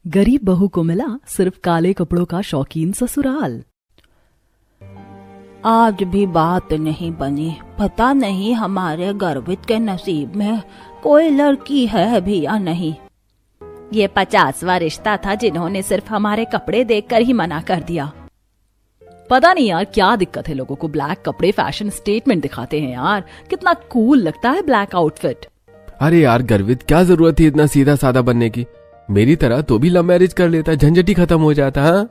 गरीब बहू को मिला सिर्फ काले कपड़ों का शौकीन ससुराल। आज भी बात नहीं बनी। पता नहीं हमारे गर्वित के नसीब में कोई लड़की है भी या नहीं। ये 50वां रिश्ता था जिन्होंने सिर्फ हमारे कपड़े देखकर ही मना कर दिया। पता नहीं यार क्या दिक्कत है लोगों को, ब्लैक कपड़े फैशन स्टेटमेंट दिखाते हैं यार, कितना कूल लगता है ब्लैक आउटफिट। अरे यार गर्वित, क्या जरूरत थी इतना सीधा साधा बनने की? मेरी तरह तो भी लव मैरिज कर लेता, झंझट ही खत्म हो जाता। हाँ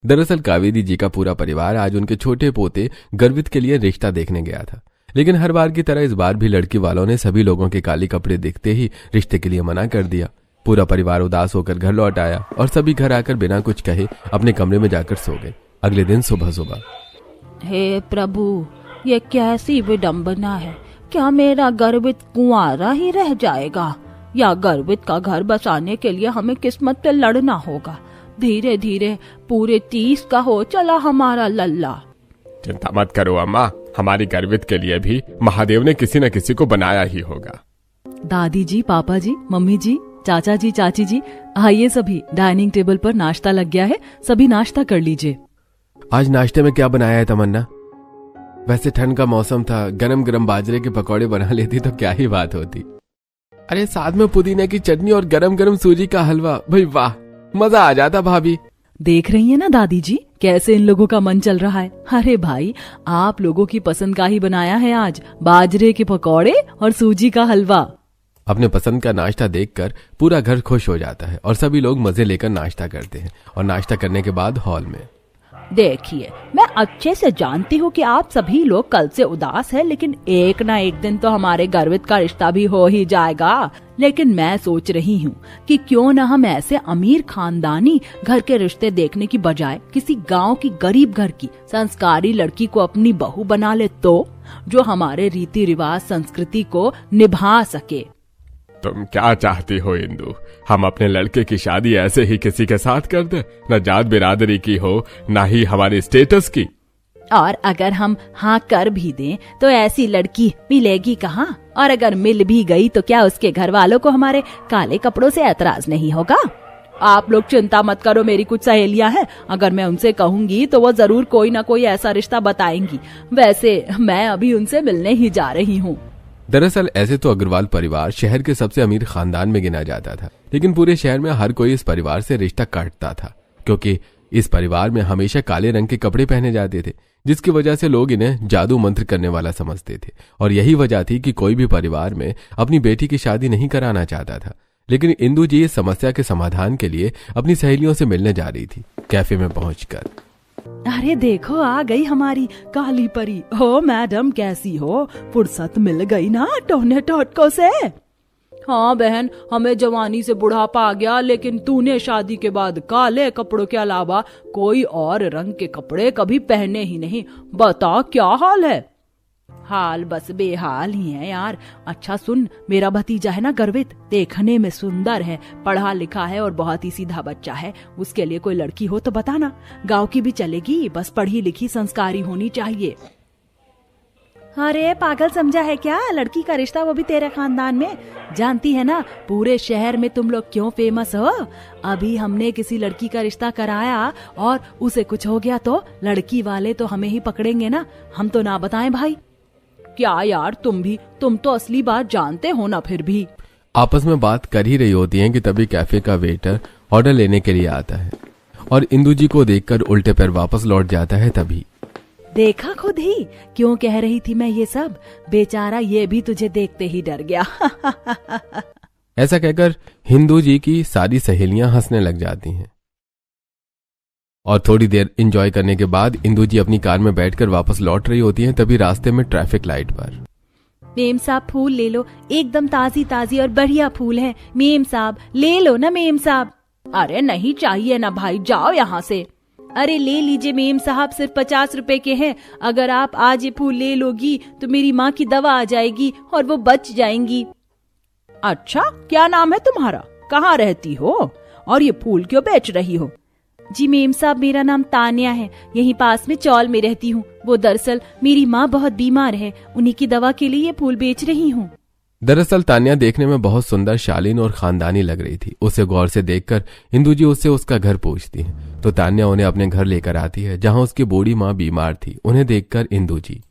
दरअसल कावेरी जी का पूरा परिवार आज उनके छोटे पोते गर्वित के लिए रिश्ता देखने गया था, लेकिन हर बार की तरह इस बार भी लड़की वालों ने सभी लोगों के काले कपड़े देखते ही रिश्ते के लिए मना कर दिया। पूरा परिवार उदास होकर घर लौट आया और सभी घर आकर बिना कुछ कहे अपने कमरे में जाकर सो गए। अगले दिन सुबह सुबह, हे प्रभु, ये कैसी विडंबना है। क्या मेरा गर्वित कुंवारा ही रह जाएगा या गर्वित का घर बसाने के लिए हमें किस्मत पे लड़ना होगा? धीरे धीरे पूरे 30 का हो चला हमारा लल्ला। चिंता मत करो अम्मा, हमारी गर्वित के लिए भी महादेव ने किसी न किसी को बनाया ही होगा। दादी जी, पापा जी, मम्मी जी, चाचा जी, चाची जी, आइए सभी, डाइनिंग टेबल पर नाश्ता लग गया है, सभी नाश्ता कर लीजिए। आज नाश्ते में क्या बनाया है तमन्ना? वैसे ठंड का मौसम था, गरम गरम बाजरे के पकौड़े बना लेती तो क्या ही बात होती। अरे साथ में पुदीने की चटनी और गरम गरम सूजी का हलवा, भाई वाह, मजा आ जाता भाभी। देख रही है ना दादी जी कैसे इन लोगों का मन चल रहा है। अरे भाई, आप लोगों की पसंद का ही बनाया है आज, बाजरे के पकौड़े और सूजी का हलवा। अपने पसंद का नाश्ता देखकर पूरा घर खुश हो जाता है और सभी लोग मजे लेकर नाश्ता करते हैं। और नाश्ता करने के बाद हॉल में, देखिए, मैं अच्छे से जानती हूँ कि आप सभी लोग कल से उदास हैं, लेकिन एक ना एक दिन तो हमारे गर्वित का रिश्ता भी हो ही जाएगा। लेकिन मैं सोच रही हूँ कि क्यों न हम ऐसे अमीर खानदानी घर के रिश्ते देखने की बजाय किसी गांव की गरीब घर की संस्कारी लड़की को अपनी बहू बना ले, तो जो हमारे रीति रिवाज संस्कृति को निभा सके। तुम क्या चाहती हो इंदु? हम अपने लड़के की शादी ऐसे ही किसी के साथ कर दे, न जात बिरादरी की हो न ही हमारे स्टेटस की। और अगर हम हाँ कर भी दें तो ऐसी लड़की मिलेगी कहाँ? और अगर मिल भी गई तो क्या उसके घर वालों को हमारे काले कपड़ों से ऐतराज नहीं होगा? आप लोग चिंता मत करो, मेरी कुछ सहेलियां हैं, अगर मैं उनसे कहूंगी तो वो जरूर कोई ना कोई ऐसा रिश्ता बताएंगी। वैसे मैं अभी उनसे मिलने ही जा रही हूँ। दरअसल ऐसे तो अग्रवाल परिवार शहर के सबसे अमीर खानदान में गिना जाता था, लेकिन पूरे शहर में हर कोई इस परिवार से रिश्ता काटता था, क्योंकि इस परिवार में हमेशा काले रंग के कपड़े पहने जाते थे, जिसकी वजह से लोग इन्हें जादू मंत्र करने वाला समझते थे। और यही वजह थी कि कोई भी परिवार में अपनी बेटी की शादी नहीं कराना चाहता था। लेकिन इंदु जी इस समस्या के समाधान के लिए अपनी सहेलियों से मिलने जा रही थी। कैफे में पहुंचकर, अरे देखो, आ गई हमारी काली परी। हो मैडम, कैसी हो? फुर्सत मिल गई ना टोने टोटको से? हाँ बहन, हमें जवानी से बुढ़ापा आ गया, लेकिन तूने शादी के बाद काले कपड़ों के अलावा कोई और रंग के कपड़े कभी पहने ही नहीं। बता क्या हाल है? हाल बस बेहाल ही है यार। अच्छा सुन, मेरा भतीजा है ना गर्वित, देखने में सुंदर है, पढ़ा लिखा है और बहुत ही सीधा बच्चा है। उसके लिए कोई लड़की हो तो बताना, गांव की भी चलेगी, बस पढ़ी लिखी संस्कारी होनी चाहिए। अरे पागल समझा है क्या? लड़की का रिश्ता वो भी तेरे खानदान में। जानती है ना पूरे शहर में तुम लोग क्यों फेमस हो? अभी हमने किसी लड़की का रिश्ता कराया और उसे कुछ हो गया तो लड़की वाले तो हमें ही पकड़ेंगे ना, हम तो ना बताएं भाई। क्या यार, तुम तो असली बात जानते हो ना। फिर भी आपस में बात कर ही रही होती हैं कि तभी कैफे का वेटर ऑर्डर लेने के लिए आता है और इंदु जी को देखकर उल्टे पैर वापस लौट जाता है। तभी देखा खुद ही, क्यों कह रही थी मैं ये सब? बेचारा ये भी तुझे देखते ही डर गया। ऐसा कहकर हिंदू जी की सारी सहेलियां हंसने लग जाती हैं। और थोड़ी देर एंजॉय करने के बाद इंदु जी अपनी कार में बैठकर वापस लौट रही होती हैं। तभी रास्ते में ट्रैफिक लाइट पर, मेम साहब फूल ले लो, एकदम ताजी ताजी और बढ़िया फूल है। मेम साहब ले लो ना मेम साहब। अरे नहीं चाहिए ना भाई, जाओ यहाँ से। अरे ले लीजिए मेम साहब, सिर्फ 50 रुपए के हैं। अगर आप आज ये फूल ले लोगी तो मेरी माँ की दवा आ जाएगी और वो बच जाएंगी। अच्छा, क्या नाम है तुम्हारा? कहाँ रहती हो? और ये फूल क्यों बेच रही हो? जी मेम साहब, मेरा नाम तान्या है, यहीं पास में चौल में रहती हूँ। वो दरअसल मेरी माँ बहुत बीमार है, उन्हीं की दवा के लिए ये फूल बेच रही हूँ। दरअसल तान्या देखने में बहुत सुंदर, शालीन और खानदानी लग रही थी। उसे गौर से देखकर इंदू जी उससे उसका घर पूछती हैं, तो तान्या उन्हें अपने घर लेकर आती है, जहां उसकी बूढ़ी माँ बीमार थी। उन्हें देखकर इंदू जी,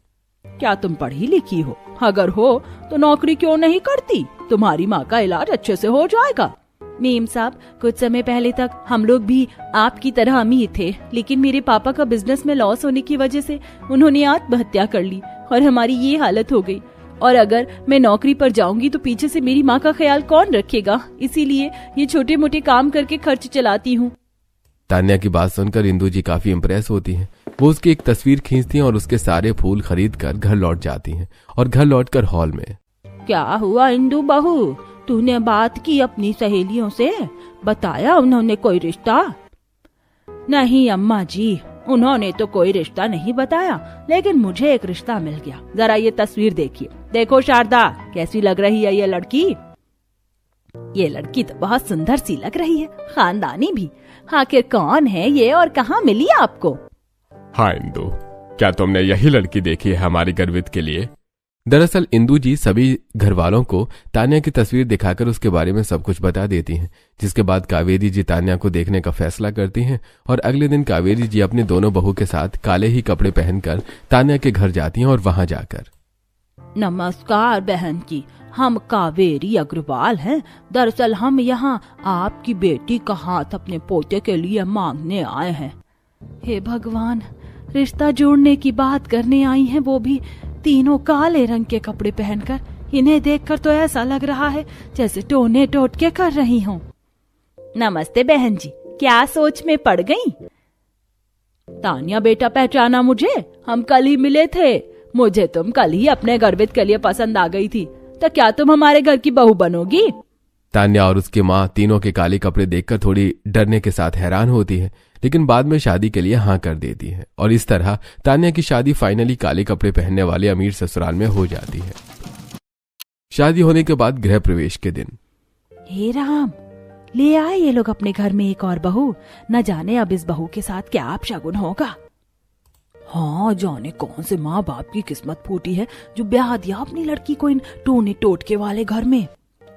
क्या तुम पढ़ी लिखी हो? अगर हो तो नौकरी क्यों नहीं करती? तुम्हारी माँ का इलाज अच्छे से हो जाएगा। मेम साहब, कुछ समय पहले तक हम लोग भी आपकी तरह अमीर थे, लेकिन मेरे पापा का बिजनेस में लॉस होने की वजह से उन्होंने आत्महत्या कर ली और हमारी ये हालत हो गई। और अगर मैं नौकरी पर जाऊंगी तो पीछे से मेरी माँ का ख्याल कौन रखेगा? इसीलिए ये छोटे मोटे काम करके खर्च चलाती हूँ। तान्या की बात सुनकर इंदू जी काफी इम्प्रेस होती हैं। वो उसकी एक तस्वीर खींचती हैं और उसके सारे फूल खरीद कर घर लौट जाती हैं। और घर लौटकर हॉल में, क्या हुआ इंदू बहू, तूने बात की अपनी सहेलियों से? बताया उन्होंने कोई रिश्ता? नहीं अम्मा जी, उन्होंने तो कोई रिश्ता नहीं बताया, लेकिन मुझे एक रिश्ता मिल गया। जरा ये तस्वीर देखिए। देखो शारदा, कैसी लग रही है ये लड़की? ये लड़की तो बहुत सुंदर सी लग रही है, खानदानी भी। आखिर कौन है ये और कहाँ मिली आपको? हाँ इंदू, क्या तुमने यही लड़की देखी है हमारी गर्वित के लिए? दरअसल इंदू जी सभी घर वालों को तान्या की तस्वीर दिखाकर उसके बारे में सब कुछ बता देती हैं, जिसके बाद कावेरी जी तान्या को देखने का फैसला करती हैं। और अगले दिन कावेरी जी अपनी दोनों बहू के साथ काले ही कपड़े पहनकर तान्या के घर जाती हैं और वहां जाकर, नमस्कार बहन जी, हम कावेरी अग्रवाल हैं। दरअसल हम यहाँ आपकी बेटी का हाथ अपने पोते के लिए मांगने आए हैं। हे भगवान, रिश्ता जोड़ने की बात करने आई हैं, वो भी तीनों काले रंग के कपड़े पहनकर। इन्हें देखकर तो ऐसा लग रहा है जैसे टोने टोटके कर रही हूँ। नमस्ते बहन जी, क्या सोच में पड़ गई? तान्या बेटा, पहचाना मुझे? हम कल ही मिले थे। मुझे तुम कल ही अपने गर्वित के लिए पसंद आ गई थी, तो क्या तुम हमारे घर की बहू बनोगी? तान्या और उसकी माँ तीनों के काले कपड़े देखकर थोड़ी डरने के साथ हैरान होती है, लेकिन बाद में शादी के लिए हाँ कर देती है। और इस तरह तान्या की शादी फाइनली काले कपड़े पहनने वाले अमीर ससुराल में हो जाती है। शादी होने के बाद गृह प्रवेश के दिन, हे राम, ले आए ये लोग अपने घर में एक और बहू। न जाने अब इस बहू के साथ क्या अपशगुन होगा। हाँ, जाने कौन से माँ बाप की किस्मत फूटी है जो ब्याह दिया अपनी लड़की को इन टोने टोटके वाले घर में।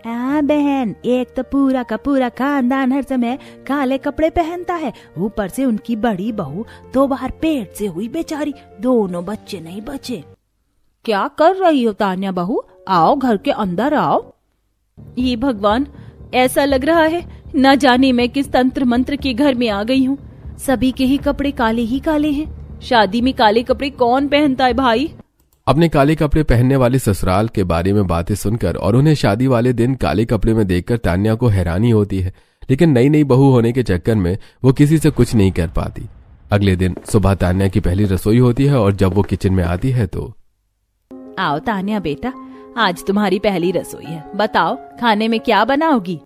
बहन, एक तो पूरा का पूरा खानदान हर समय काले कपड़े पहनता है, ऊपर से उनकी बड़ी बहू 2 बार पेट से हुई बेचारी, दोनों बच्चे नहीं बचे। क्या कर रही हो तान्या बहू? आओ, घर के अंदर आओ। ये भगवान, ऐसा लग रहा है न जाने मैं किस तंत्र मंत्र के घर में आ गई हूँ। सभी के ही कपड़े काले ही काले हैं। शादी में काले कपड़े कौन पहनता है भाई? अपने काले कपड़े पहनने वाले ससुराल के बारे में बातें सुनकर और उन्हें शादी वाले दिन काले कपड़े में देखकर तान्या को हैरानी होती है, लेकिन नई नई बहू होने के चक्कर में वो किसी से कुछ नहीं कर पाती। अगले दिन सुबह तान्या की पहली रसोई होती है और जब वो किचन में आती है तो, आओ तान्या बेटा, आज तुम्हारी पहली रसोई है। बताओ खाने में क्या बनाओगी?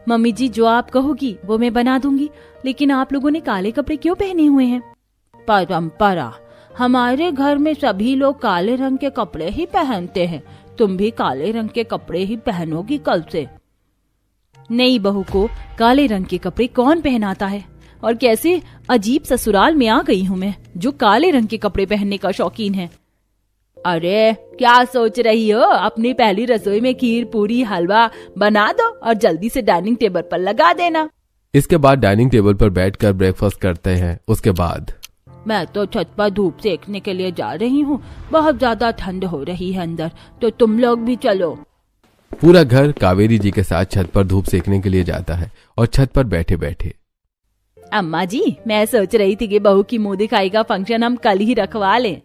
मम्मी जी, जो आप कहोगी वो मैं बना दूंगी, लेकिन आप लोगों ने काले कपड़े क्यों पहने हुए हैं? परंपरा, हमारे घर में सभी लोग काले रंग के कपड़े ही पहनते हैं। तुम भी काले रंग के कपड़े ही पहनोगी कल से। नई बहू को काले रंग के कपड़े कौन पहनाता है? और कैसे अजीब ससुराल में आ गई हूँ मैं जो काले रंग के कपड़े पहनने का शौकीन है। अरे क्या सोच रही हो? अपनी पहली रसोई में खीर पूरी हलवा बना दो और जल्दी से डाइनिंग टेबल पर लगा देना। इसके बाद डाइनिंग टेबल पर बैठकर ब्रेकफास्ट करते हैं। उसके बाद, मैं तो छत पर धूप सेकने के लिए जा रही हूँ, बहुत ज्यादा ठंड हो रही है अंदर, तो तुम लोग भी चलो। पूरा घर कावेरी जी के साथ छत पर धूप सेकने के लिए जाता है और छत पर बैठे बैठे, अम्मा जी, मैं सोच रही थी कि बहू की मुंह दिखाई का फंक्शन हम कल ही रखवा लें।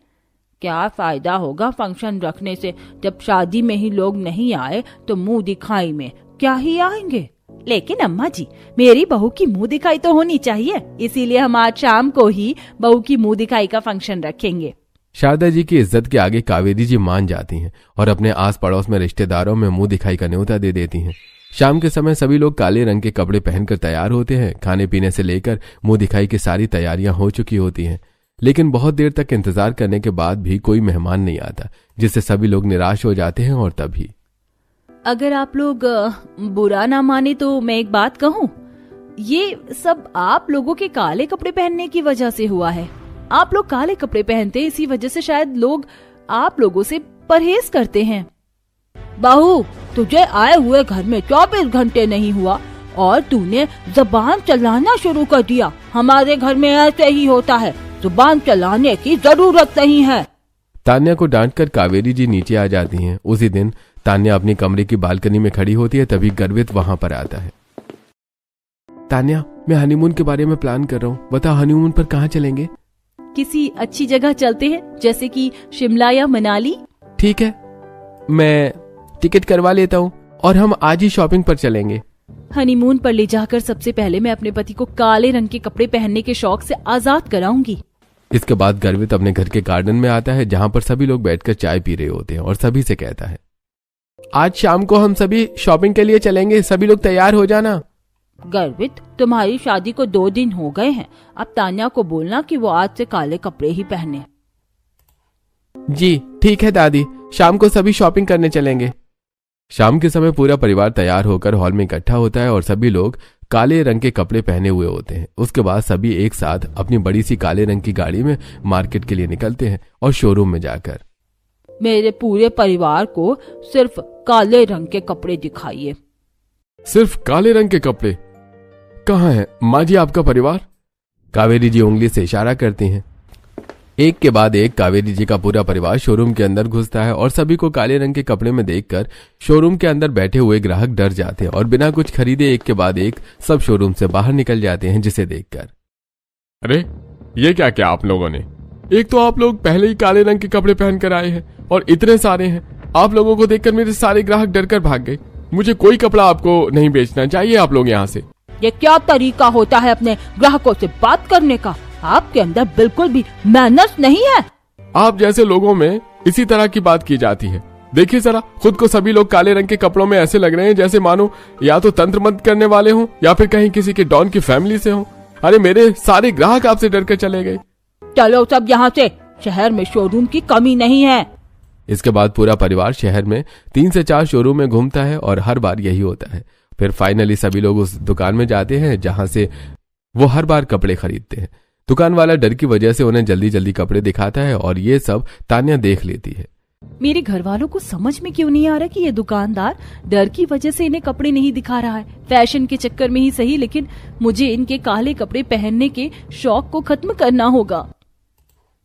क्या फायदा होगा फंक्शन रखने से? जब शादी में ही लोग नहीं आए तो मुंह दिखाई में क्या ही आएंगे? लेकिन अम्मा जी, मेरी बहू की मुंह दिखाई तो होनी चाहिए, इसीलिए हम आज शाम को ही बहू की मुंह दिखाई का फंक्शन रखेंगे। शारदा जी की इज्जत के आगे कावेरी जी मान जाती हैं और अपने आस पड़ोस में रिश्तेदारों में मुंह दिखाई का न्योता दे देती हैं। शाम के समय सभी लोग काले रंग के कपड़े पहनकर तैयार होते हैं। खाने पीने से लेकर मुंह दिखाई की सारी तैयारियां हो चुकी होती हैं, लेकिन बहुत देर तक इंतजार करने के बाद भी कोई मेहमान नहीं आता, जिससे सभी लोग निराश हो जाते हैं। और तभी, अगर आप लोग बुरा ना माने तो मैं एक बात कहूँ, ये सब आप लोगों के काले कपड़े पहनने की वजह से हुआ है। आप लोग काले कपड़े पहनते हैं, इसी वजह से शायद लोग आप लोगों से परहेज करते हैं। बहू, तुझे आए हुए घर में 24 घंटे नहीं हुआ और तूने जुबान चलाना शुरू कर दिया। हमारे घर में ऐसे ही होता है, जुबान चलाने की जरूरत नहीं है। तान्या को डांटकर कावेरी जी नीचे आ जाती हैं। उसी दिन तान्या अपनी कमरे की बालकनी में खड़ी होती है, तभी गर्वित वहां पर आता है। तान्या, मैं हनीमून के बारे में प्लान कर रहा हूँ, बता हनीमून पर कहाँ चलेंगे? किसी अच्छी जगह चलते हैं, जैसे कि शिमला या मनाली। ठीक है, मैं टिकट करवा लेता हूँ और हम आज ही शॉपिंग पर चलेंगे। हनीमून पर ले जाकर सबसे पहले मैं अपने पति को काले रंग के कपड़े पहनने के शौक से आजाद कराऊंगी। इसके बाद गर्वित अपने घर के गार्डन में आता है, जहाँ पर सभी लोग बैठकर चाय पी रहे होते हैं और सभी से कहता है, आज शाम को हम सभी शॉपिंग के लिए चलेंगे, सभी लोग तैयार हो जाना। गर्वित, तुम्हारी शादी को 2 दिन हो गए हैं, अब तान्या को बोलना कि वो आज से काले कपड़े ही पहने। जी ठीक है दादी, शाम को सभी शॉपिंग करने चलेंगे। शाम के समय पूरा परिवार तैयार होकर हॉल में इकट्ठा होता है और सभी लोग काले रंग के कपड़े पहने हुए होते हैं। उसके बाद सभी एक साथ अपनी बड़ी सी काले रंग की गाड़ी में मार्केट के लिए निकलते हैं और शोरूम में जाकर, मेरे पूरे परिवार को सिर्फ काले रंग के कपड़े दिखाइए। सिर्फ काले रंग के कपड़े? कहाँ है माँ जी आपका परिवार? कावेरी जी उंगली से इशारा करती हैं। एक के बाद एक कावेरी जी का पूरा परिवार शोरूम के अंदर घुसता है और सभी को काले रंग के कपड़े में देखकर शोरूम के अंदर बैठे हुए ग्राहक डर जाते हैं और बिना कुछ खरीदे एक के बाद एक सब शोरूम से बाहर निकल जाते हैं, जिसे देखकर, अरे ये क्या क्या आप लोगों ने? एक तो आप लोग पहले ही काले रंग के कपड़े पहन कर आए हैं और इतने सारे हैं। आप लोगों को देखकर मेरे सारे ग्राहक डर कर भाग गए। मुझे कोई कपड़ा आपको नहीं बेचना चाहिए, आप लोग यहाँ से। ये क्या तरीका होता है अपने ग्राहकों से बात करने का? आपके अंदर बिल्कुल भी मैनर्स नहीं है। आप जैसे लोगों में इसी तरह की बात की जाती है। देखिए जरा, खुद को सभी लोग काले रंग के कपड़ों में ऐसे लग रहे हैं जैसे मानो या तो तंत्र मंत्र करने वाले हों या फिर कहीं किसी के डॉन की फैमिली से हों। अरे मेरे सारे ग्राहक आपसे डर कर चले गए। चलो सब यहाँ से, शहर में शोरूम की कमी नहीं है। इसके बाद पूरा परिवार शहर में 3 से 4 शोरूम में घूमता है और हर बार यही होता है। फिर फाइनली सभी लोग उस दुकान में जाते हैं जहां से वो हर बार कपड़े खरीदते हैं। दुकान वाला डर की वजह से उन्हें जल्दी जल्दी कपड़े दिखाता है और ये सब तान्या देख लेती है। मेरे घर वालों को समझ में क्यों नहीं आ रहा कि ये दुकानदार डर की वजह से इन्हें कपड़े नहीं दिखा रहा है। फैशन के चक्कर में ही सही, लेकिन मुझे इनके काले कपड़े पहनने के शौक को खत्म करना होगा।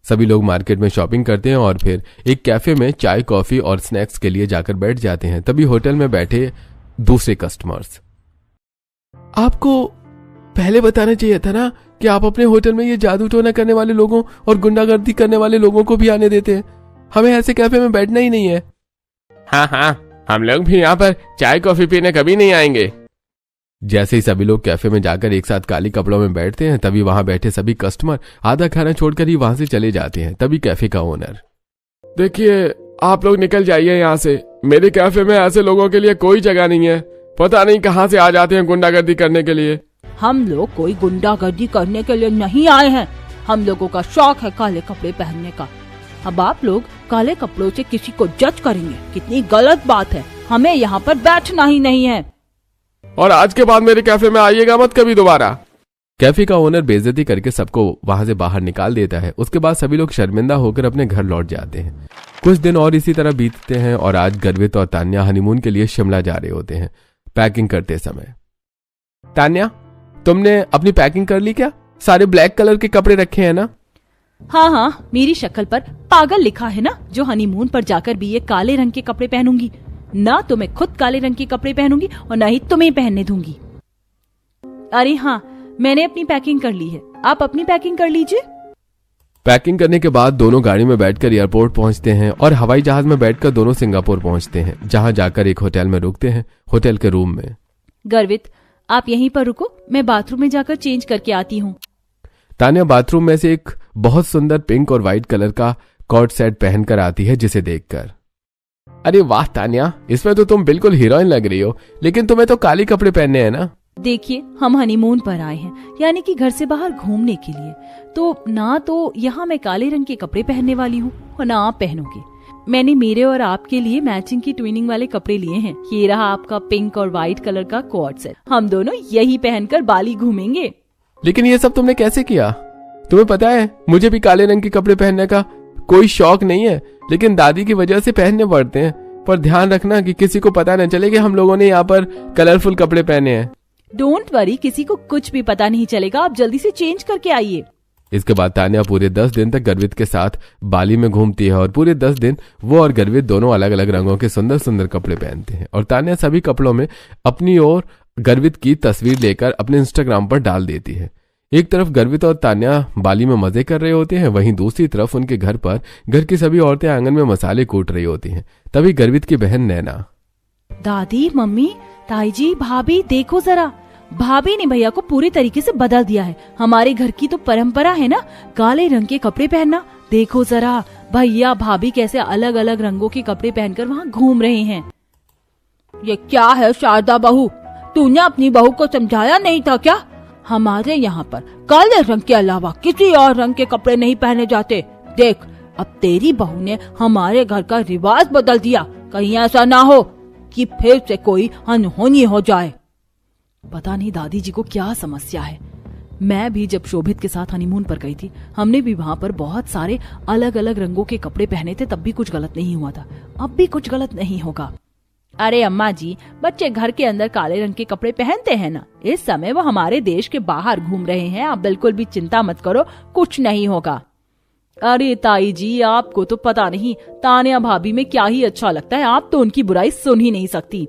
सभी लोग मार्केट में शॉपिंग करते हैं और फिर एक कैफे में चाय, कॉफी और स्नैक्स के लिए जाकर बैठ जाते हैं। तभी होटल में बैठे दूसरे कस्टमर्स, आपको पहले बताना चाहिए था ना कि आप अपने होटल में ये जादू टोना करने वाले लोगों और गुंडागर्दी करने वाले लोगों को भी आने देते हैं। हमें ऐसे कैफे में बैठना ही नहीं है। हाँ, हम लोग भी यहाँ पर चाय कॉफी पीने कभी नहीं आएंगे। जैसे ही सभी लोग कैफे में जाकर एक साथ काले कपड़ों में बैठते हैं, तभी वहां बैठे सभी कस्टमर आधा खाना छोड़कर ही वहां से चले जाते हैं। तभी कैफे का ओनर, देखिए आप लोग निकल जाइए यहाँ से, मेरे कैफे में ऐसे लोगों के लिए कोई जगह नहीं है। पता नहीं कहाँ से आ जाते हैं गुंडागर्दी करने के लिए। हम लोग कोई गुंडागर्दी करने के लिए नहीं आए हैं। हम लोगों का शौक है काले कपड़े पहनने का। अब आप लोग काले कपड़ों से किसी को जज करेंगे, कितनी गलत बात है। हमें यहाँ पर बैठना ही नहीं है और आज के बाद मेरे कैफे में आइएगा मत कभी दोबारा। कैफे का ओनर बेइज्जती करके सबको वहां से बाहर निकाल देता है। उसके बाद सभी लोग शर्मिंदा होकर अपने घर लौट जाते हैं। कुछ दिन और इसी तरह बीतते हैं और आज गर्वित और तान्या हनीमून के लिए शिमला जा रहे होते हैं। पैकिंग करते समय, तान्या तुमने अपनी पैकिंग कर ली क्या? सारे ब्लैक कलर के कपड़े रखे हैं ना? हाँ, मेरी शक्ल पर पागल लिखा है ना, जो हनीमून पर जाकर भी ये काले रंग के कपड़े पहनूंगी। ना तो मैं खुद काले रंग के कपड़े पहनूंगी और ना ही तुम्हें पहनने दूंगी। अरे हाँ, मैंने अपनी पैकिंग कर ली है, आप अपनी पैकिंग कर लीजिए। पैकिंग करने के बाद दोनों गाड़ी में बैठकर एयरपोर्ट पहुंचते हैं और हवाई जहाज में बैठकर दोनों सिंगापुर पहुंचते हैं, जहां जाकर एक होटल में रुकते हैं, होटल के रूम में। गर्वित, आप यहीं पर रुको, मैं बाथरूम में जाकर चेंज करके आती हूँ। तान्या बाथरूम में से एक बहुत सुंदर पिंक और व्हाइट कलर का कॉर्ड सेट पहनकर आती है, जिसे देखकर, अरे वाह तान्या, इसमें तो तुम बिल्कुल हीरोइन लग रही हो, लेकिन तुम्हें तो काले कपड़े पहनने हैं ना। देखिए, हम हनीमून पर आए हैं, यानी कि घर से बाहर घूमने के लिए, तो ना तो यहाँ मैं काले रंग के कपड़े पहनने वाली हूँ और ना आप पहनोगे। मैंने मेरे और आपके लिए मैचिंग की ट्विनिंग वाले कपड़े लिए हैं। ये रहा आपका पिंक और व्हाइट कलर का कॉर्ड सेट। हम दोनों यही पहनकर बाली घूमेंगे। लेकिन ये सब तुमने कैसे किया? तुम्हें पता है मुझे भी काले रंग के कपड़े पहनने का कोई शौक नहीं है, लेकिन दादी की वजह से पहनने पड़ते हैं। पर ध्यान रखना कि किसी को पता न चले कि हम लोगों ने यहाँ पर कलरफुल कपड़े पहने हैं। डोंट वरी, किसी को कुछ भी पता नहीं चलेगा, आप जल्दी से चेंज करके आइए। इसके बाद तान्या पूरे 10 दिन तक गर्वित के साथ बाली में घूमती है और पूरे 10 दिन वो और गर्वित दोनों अलग अलग रंगों के सुंदर सुंदर कपड़े पहनते हैं और तान्या सभी कपड़ों में अपनी और गर्वित की तस्वीर लेकर अपने इंस्टाग्राम पर डाल देती है। एक तरफ गर्वित और तान्या बाली में मजे कर रहे होते हैं, वहीं दूसरी तरफ उनके घर पर घर की सभी औरतें आंगन में मसाले कूट रही होती हैं। तभी गर्वित की बहन नैना, दादी, मम्मी, ताई जी, भाभी, देखो जरा, भाभी ने भैया को पूरी तरीके से बदल दिया है। हमारे घर की तो परंपरा है ना काले रंग के कपड़े पहनना। देखो जरा भैया भाभी कैसे अलग अलग रंगों के कपड़े पहनकर वहाँ घूम रहे हैं। ये क्या है शारदा बहू, तूने अपनी बहू को समझाया नहीं था क्या? हमारे यहाँ पर काले रंग के अलावा किसी और रंग के कपड़े नहीं पहने जाते। देख, अब तेरी बहू ने हमारे घर का रिवाज बदल दिया। कहीं ऐसा ना हो कि फिर से कोई अनहोनी हो जाए। पता नहीं दादी जी को क्या समस्या है। मैं भी जब शोभित के साथ हनीमून पर गई थी, हमने भी वहाँ पर बहुत सारे अलग अलग रंगों के कपड़े पहने थे, तब भी कुछ गलत नहीं हुआ था। अब भी कुछ गलत नहीं होगा। अरे अम्मा जी, बच्चे घर के अंदर काले रंग के कपड़े पहनते हैं ना, इस समय वो हमारे देश के बाहर घूम रहे हैं। आप बिल्कुल भी चिंता मत करो, कुछ नहीं होगा। अरे ताई जी, आपको तो पता नहीं तान्या भाभी में क्या ही अच्छा लगता है, आप तो उनकी बुराई सुन ही नहीं सकती।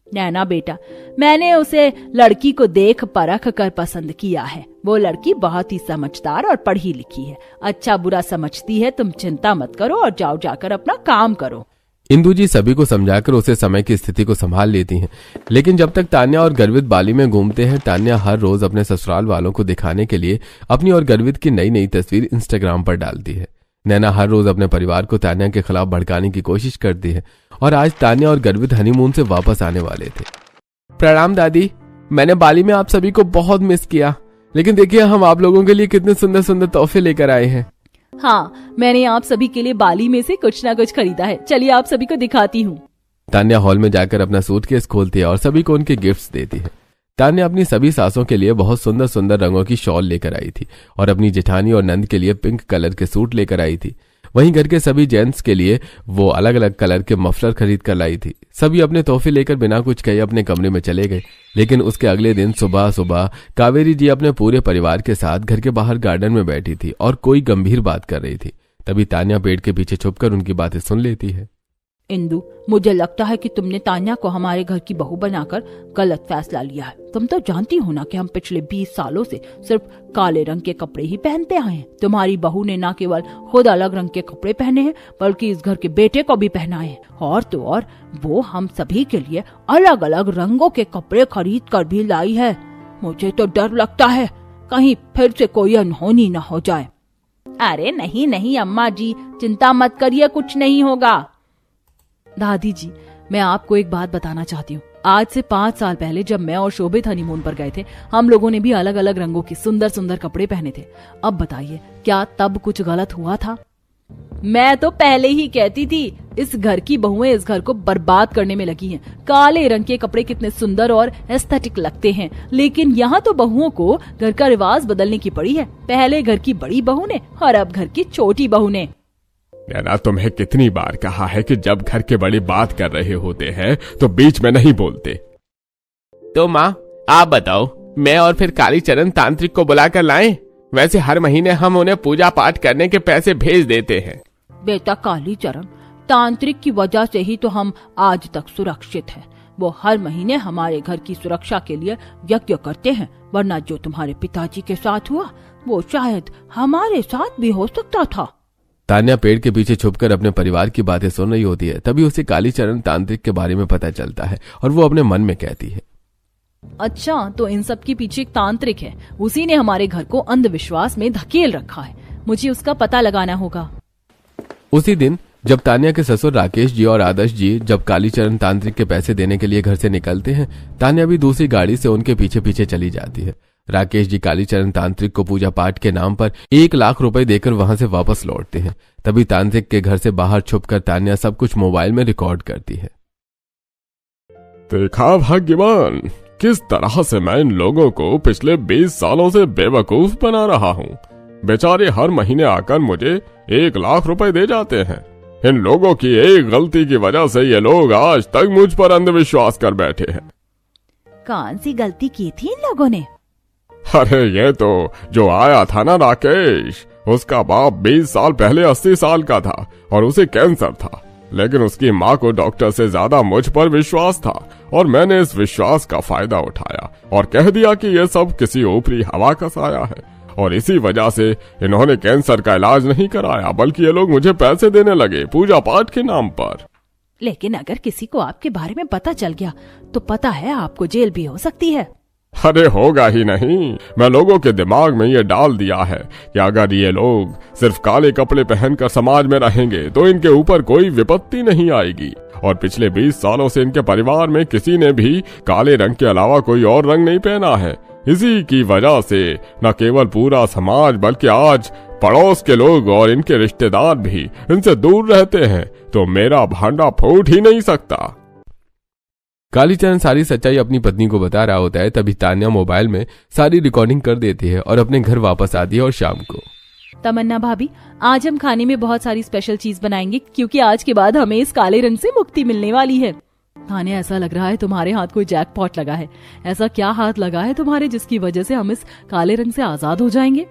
नैना बेटा, मैंने उसे लड़की को देख परख कर पसंद किया है। वो लड़की बहुत ही समझदार और पढ़ी लिखी है, अच्छा बुरा समझती है। तुम चिंता मत करो और जाओ जाकर अपना काम करो। इंदू जी सभी को समझाकर उसे समय की स्थिति को संभाल लेती हैं। लेकिन जब तक तान्या और गर्वित बाली में घूमते हैं, तान्या हर रोज अपने ससुराल वालों को दिखाने के लिए अपनी और गर्वित की नई नई तस्वीर इंस्टाग्राम पर डालती है। नैना हर रोज अपने परिवार को तान्या के खिलाफ भड़काने की कोशिश करती है और आज तान्या और गर्वित हनीमून से वापस आने वाले थे। प्रणाम दादी, मैंने बाली में आप सभी को बहुत मिस किया, लेकिन देखिए हम आप लोगों के लिए कितने सुंदर सुंदर तोहफे लेकर आए हैं। हाँ, मैंने आप सभी के लिए बाली में से कुछ ना कुछ खरीदा है, चलिए आप सभी को दिखाती हूँ। तान्या हॉल में जाकर अपना सूटकेस खोलती है और सभी को उनके गिफ्ट्स देती है। तान्या अपनी सभी सासों के लिए बहुत सुंदर सुंदर रंगों की शॉल लेकर आई थी और अपनी जेठानी और नंद के लिए पिंक कलर के सूट लेकर आई थी। वहीं घर के सभी जेंट्स के लिए वो अलग अलग कलर के मफलर खरीद कर लाई थी। सभी अपने तोहफे लेकर बिना कुछ कहे अपने कमरे में चले गए। लेकिन उसके अगले दिन सुबह सुबह कावेरी जी अपने पूरे परिवार के साथ घर के बाहर गार्डन में बैठी थी और कोई गंभीर बात कर रही थी। तभी तान्या पेड़ के पीछे छुपकर उनकी बातें सुन लेती है। इंदु, मुझे लगता है कि तुमने तान्या को हमारे घर की बहू बनाकर गलत फैसला लिया है। तुम तो जानती हो ना कि हम पिछले 20 सालों से सिर्फ काले रंग के कपड़े ही पहनते आए हैं। तुम्हारी बहू ने न केवल खुद अलग रंग के कपड़े पहने हैं, बल्कि इस घर के बेटे को भी पहनाए हैं। और तो और वो हम सभी के लिए अलग अलग रंगों के कपड़े खरीद कर भी लाई है। मुझे तो डर लगता है कहीं फिर से कोई अनहोनी न हो जाए। अरे नहीं नहीं अम्मा जी, चिंता मत करिए, कुछ नहीं होगा। दादी जी, मैं आपको एक बात बताना चाहती हूँ। आज से 5 साल पहले जब मैं और शोभित हनीमून पर गए थे, हम लोगों ने भी अलग अलग रंगों के सुंदर सुंदर कपड़े पहने थे। अब बताइए, क्या तब कुछ गलत हुआ था? मैं तो पहले ही कहती थी, इस घर की बहुएं इस घर को बर्बाद करने में लगी हैं। काले रंग के कपड़े कितने सुंदर और एस्थेटिक लगते हैं, लेकिन यहाँ तो बहुओं को घर का रिवाज बदलने की पड़ी है। पहले घर की बड़ी बहू ने और अब घर की छोटी बहू ने। नैना, तुम्हें कितनी बार कहा है कि जब घर के बड़े बात कर रहे होते हैं तो बीच में नहीं बोलते। तो माँ आप बताओ, मैं और फिर कालीचरण तांत्रिक को बुलाकर लाएं? वैसे हर महीने हम उन्हें पूजा पाठ करने के पैसे भेज देते हैं। बेटा कालीचरण, तांत्रिक की वजह से ही तो हम आज तक सुरक्षित हैं। वो हर महीने हमारे घर की सुरक्षा के लिए यज्ञ करते हैं, वरना जो तुम्हारे पिताजी के साथ हुआ वो शायद हमारे साथ भी हो सकता था। तान्या पेड़ के पीछे छुपकर अपने परिवार की बातें सुन रही होती है। तभी उसे कालीचरण तांत्रिक के बारे में पता चलता है और वो अपने मन में कहती है, अच्छा तो इन सब के पीछे एक तांत्रिक है, उसी ने हमारे घर को अंधविश्वास में धकेल रखा है। मुझे उसका पता लगाना होगा। उसी दिन जब तान्या के ससुर राकेश जी और आदर्श जी जब कालीचरण तांत्रिक के पैसे देने के लिए घर से निकलते हैं, तान्या भी दूसरी गाड़ी से उनके पीछे पीछे चली जाती है। राकेश जी कालीचरण तांत्रिक को पूजा पाठ के नाम पर 1 लाख रुपए देकर वहां से वापस लौटते हैं। तभी तांत्रिक के घर से बाहर छुपकर तान्या सब कुछ मोबाइल में रिकॉर्ड करती है। देखा भाग्यवान, किस तरह से मैं इन लोगों को पिछले 20 सालों से बेवकूफ बना रहा हूँ। बेचारे हर महीने आकर मुझे 1 लाख रुपए दे जाते हैं। इन लोगों की एक गलती की वजह से ये लोग आज तक मुझ पर अंधविश्वास कर बैठे हैं। कौन सी गलती की थी इन लोगों ने? अरे ये तो जो आया था ना राकेश, उसका बाप 20 साल पहले 80 साल का था और उसे कैंसर था, लेकिन उसकी माँ को डॉक्टर से ज्यादा मुझ पर विश्वास था और मैंने इस विश्वास का फायदा उठाया और कह दिया कि ये सब किसी ऊपरी हवा का साया है, और इसी वजह से इन्होंने कैंसर का इलाज नहीं कराया, बल्कि ये लोग मुझे पैसे देने लगे पूजा पाठ के नाम पर। लेकिन अगर किसी को आपके बारे में पता चल गया तो पता है आपको जेल भी हो सकती है। अरे होगा ही नहीं, मैं लोगों के दिमाग में ये डाल दिया है कि अगर ये लोग सिर्फ काले कपड़े पहनकर समाज में रहेंगे तो इनके ऊपर कोई विपत्ति नहीं आएगी, और पिछले 20 सालों से इनके परिवार में किसी ने भी काले रंग के अलावा कोई और रंग नहीं पहना है। इसी की वजह से न केवल पूरा समाज बल्कि आज पड़ोस के लोग और इनके रिश्तेदार भी इनसे दूर रहते हैं, तो मेरा भांडा फूट ही नहीं सकता। कालीचरण सारी सच्चाई अपनी पत्नी को बता रहा होता है, तभी तान्या मोबाइल में सारी रिकॉर्डिंग कर देती है और अपने घर वापस आती है। और शाम को, तमन्ना भाभी, आज हम खाने में बहुत सारी स्पेशल चीज बनाएंगे क्योंकि आज के बाद हमें इस काले रंग से मुक्ति मिलने वाली है। तान्या, ऐसा लग रहा है तुम्हारे हाथ कोई जैकपॉट लगा है। ऐसा क्या हाथ लगा है तुम्हारे जिसकी वजह से हम इस काले रंग से आजाद हो जाएंगे?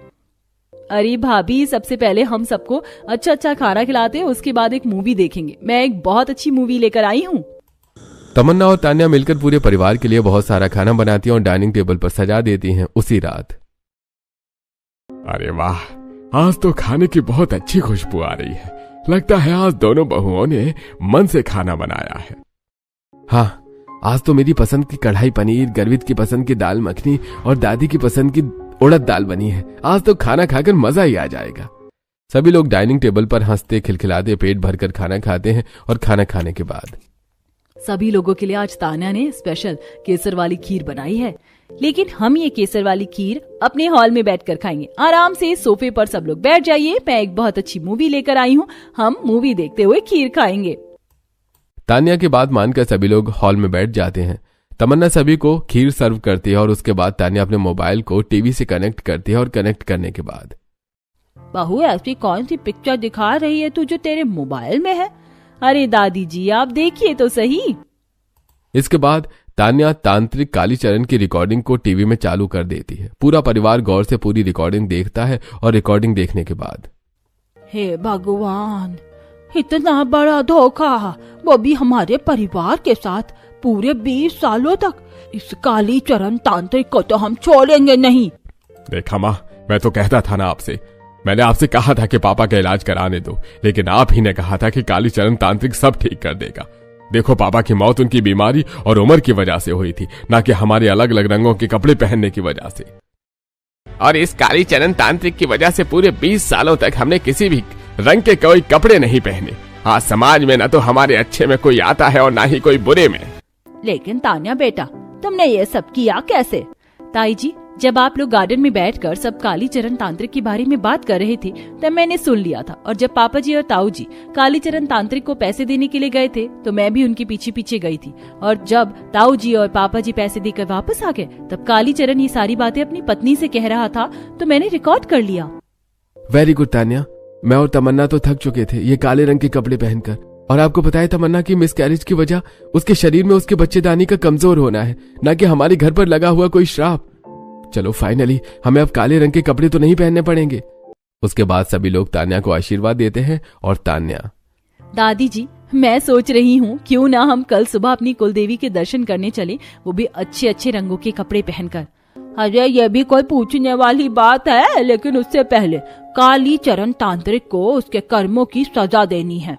अरे भाभी, सबसे पहले हम सबको अच्छा अच्छा खाना खिलाते हैं, उसके बाद एक मूवी देखेंगे। मैं एक बहुत अच्छी मूवी लेकर आई हूँ। तमन्ना और तान्या मिलकर पूरे परिवार के लिए बहुत सारा खाना बनाती हैं और डाइनिंग टेबल पर सजा देती हैं उसी रात। अरे वाह, आज तो खाने की बहुत अच्छी खुशबू आ रही है। लगता है आज दोनों बहुओं ने मन से खाना बनाया है। हाँ, आज तो मेरी पसंद की कढ़ाई पनीर, गर्वित की पसंद की दाल मखनी और दादी की पसंद की उड़द दाल बनी है। आज तो खाना खाकर मजा ही आ जाएगा। सभी लोग डाइनिंग टेबल पर हंसते खिलखिलाते पेट भरकर खाना खाते हैं और खाना खाने के बाद सभी लोगों के लिए आज तान्या ने स्पेशल केसर वाली खीर बनाई है, लेकिन हम ये केसर वाली खीर अपने हॉल में बैठकर खाएंगे। आराम से सोफे पर सब लोग बैठ जाइए। मैं एक बहुत अच्छी मूवी लेकर आई हूँ, हम मूवी देखते हुए खीर खाएंगे। तान्या की बात मानकर सभी लोग हॉल में बैठ जाते हैं। तमन्ना सभी को खीर सर्व करती है और उसके बाद तान्या अपने मोबाइल को टीवी से कनेक्ट करती है और कनेक्ट करने के बाद, बहू, ऐसी कौन सी पिक्चर दिखा रही है तू जो तेरे मोबाइल में है? अरे दादी जी, आप देखिए तो सही। इसके बाद तान्या तांत्रिक कालीचरण की रिकॉर्डिंग को टीवी में चालू कर देती है। पूरा परिवार गौर से पूरी रिकॉर्डिंग देखता है और रिकॉर्डिंग देखने के बाद, हे भगवान, इतना बड़ा धोखा, वो भी हमारे परिवार के साथ। पूरे 20 सालों तक इस कालीचरण तांत्रिक को तो हम छोड़ेंगे नहीं। देखा माँ, मैं तो कहता था ना आपसे, मैंने आपसे कहा था कि पापा का इलाज कराने दो, लेकिन आप ही ने कहा था कि कालीचरण तांत्रिक सब ठीक कर देगा। देखो, पापा की मौत उनकी बीमारी और उम्र की वजह से हुई थी, ना कि हमारे अलग अलग रंगों के कपड़े पहनने की वजह से। और इस कालीचरण तांत्रिक की वजह से पूरे 20 सालों तक हमने किसी भी रंग के कोई कपड़े नहीं पहने। आज समाज में न तो हमारे अच्छे में कोई आता है और ना ही कोई बुरे में। लेकिन तान्या बेटा, तुमने ये सब किया कैसे? ताई जी, जब आप लोग गार्डन में बैठकर सब कालीचरण तांत्रिक के बारे में बात कर रहे थे तब मैंने सुन लिया था, और जब पापा जी और ताऊ जी कालीचरण तांत्रिक को पैसे देने के लिए गए थे तो मैं भी उनके पीछे पीछे गई थी, और जब ताऊ जी और पापा जी पैसे देकर वापस आ गए तब कालीचरण ये सारी बातें अपनी पत्नी से कह रहा था, तो मैंने रिकॉर्ड कर लिया। वेरी गुड तान्या, मैं और तमन्ना तो थक चुके थे ये काले रंग के कपड़े पहनकर। और आपको पता है तमन्ना की मिसकैरेज की वजह उसके शरीर में उसके बच्चेदानी का कमजोर होना है, ना कि हमारे घर पर लगा हुआ कोई श्राप। चलो फाइनली हमें अब काले रंग के कपड़े तो नहीं पहनने पड़ेंगे। उसके बाद सभी लोग तान्या को आशीर्वाद देते हैं और तान्या, दादी जी, मैं सोच रही हूँ क्यों ना हम कल सुबह अपनी कुलदेवी के दर्शन करने चले, वो भी अच्छे अच्छे रंगों के कपड़े पहनकर। अरे ये भी कोई पूछने वाली बात है, लेकिन उससे पहले कालीचरण तांत्रिक को उसके कर्मों की सजा देनी है।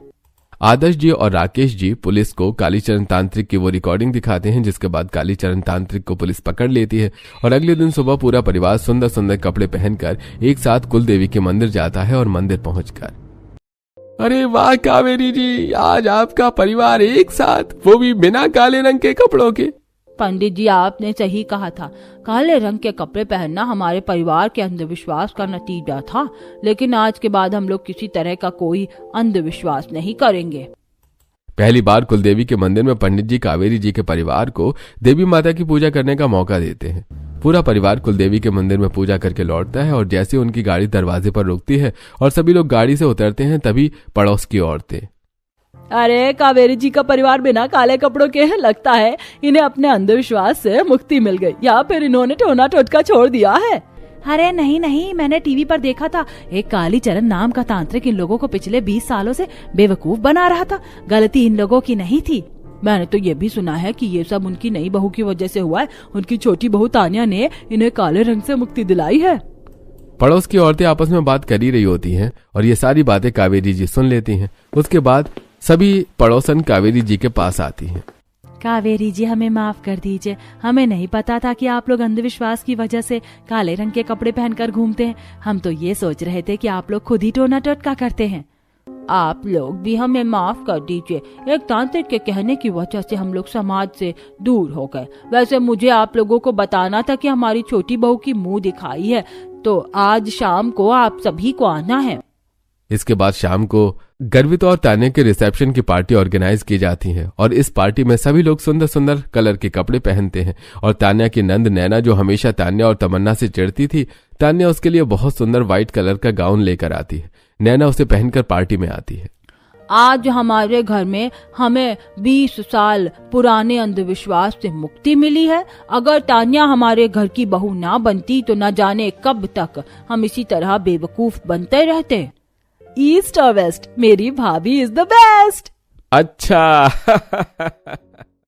आदर्श जी और राकेश जी पुलिस को कालीचरण तांत्रिक की वो रिकॉर्डिंग दिखाते हैं, जिसके बाद कालीचरण तांत्रिक को पुलिस पकड़ लेती है और अगले दिन सुबह पूरा परिवार सुंदर सुंदर कपड़े पहनकर एक साथ कुलदेवी के मंदिर जाता है और मंदिर पहुंचकर, अरे वाह कावेरी जी, आज आपका परिवार एक साथ, वो भी बिना काले रंग के कपड़ों के। पंडित जी, आपने सही कहा था, काले रंग के कपड़े पहनना हमारे परिवार के अंधविश्वास का नतीजा था, लेकिन आज के बाद हम लोग किसी तरह का कोई अंधविश्वास नहीं करेंगे। पहली बार कुलदेवी के मंदिर में पंडित जी कावेरी जी के परिवार को देवी माता की पूजा करने का मौका देते हैं। पूरा परिवार कुलदेवी के मंदिर में पूजा करके लौटता है और जैसे उनकी गाड़ी दरवाजे पर रुकती है और सभी लोग गाड़ी से उतरते हैं, तभी पड़ोस की औरतें अरे कावेरी जी का परिवार बिना काले कपड़ों के लगता है इन्हें अपने अंधविश्वास से मुक्ति मिल गई, या फिर इन्होंने टोना टोटका छोड़ दिया है। अरे नहीं नहीं, मैंने टीवी पर देखा था, एक कालीचरण नाम का तांत्रिक इन लोगों को पिछले 20 सालों से बेवकूफ बना रहा था। गलती इन लोगों की नहीं थी। मैंने तो ये भी सुना है कि ये सब उनकी नई बहू की वजह से हुआ है। उनकी छोटी बहू तान्या ने इन्हें काले रंग से मुक्ति दिलाई है। पड़ोस की औरतें आपस में बात कर ही रही होती हैं और ये सारी बातें कावेरी जी सुन लेती हैं। उसके बाद सभी पड़ोसन कावेरी जी के पास आती हैं। कावेरी जी, हमें माफ कर दीजिए, हमें नहीं पता था कि आप लोग अंधविश्वास की वजह से काले रंग के कपड़े पहनकर घूमते हैं। हम तो ये सोच रहे थे कि आप लोग खुद ही टोना टोटका करते हैं। आप लोग भी हमें माफ कर दीजिए, एक तांत्रिक के कहने की वजह से हम लोग समाज से दूर हो गए। वैसे मुझे आप लोगों को बताना था कि हमारी छोटी बहू की मुंह दिखाई है, तो आज शाम को आप सभी को आना है। इसके बाद शाम को गर्वित और तान्या के रिसेप्शन की पार्टी ऑर्गेनाइज की जाती है और इस पार्टी में सभी लोग सुंदर सुंदर कलर के कपड़े पहनते हैं और तान्या की नंद नैना, जो हमेशा तान्या और तमन्ना से चिढ़ती थी, तान्या उसके लिए बहुत सुंदर व्हाइट कलर का गाउन लेकर आती है। नैना उसे पहनकर पार्टी में आती है। आज हमारे घर में हमें 20 साल पुराने अंधविश्वास से मुक्ति मिली है। अगर तान्या हमारे घर की बहू ना बनती तो न जाने कब तक हम इसी तरह बेवकूफ बनते रहते। ईस्ट और वेस्ट, मेरी भाभी इज द बेस्ट। अच्छा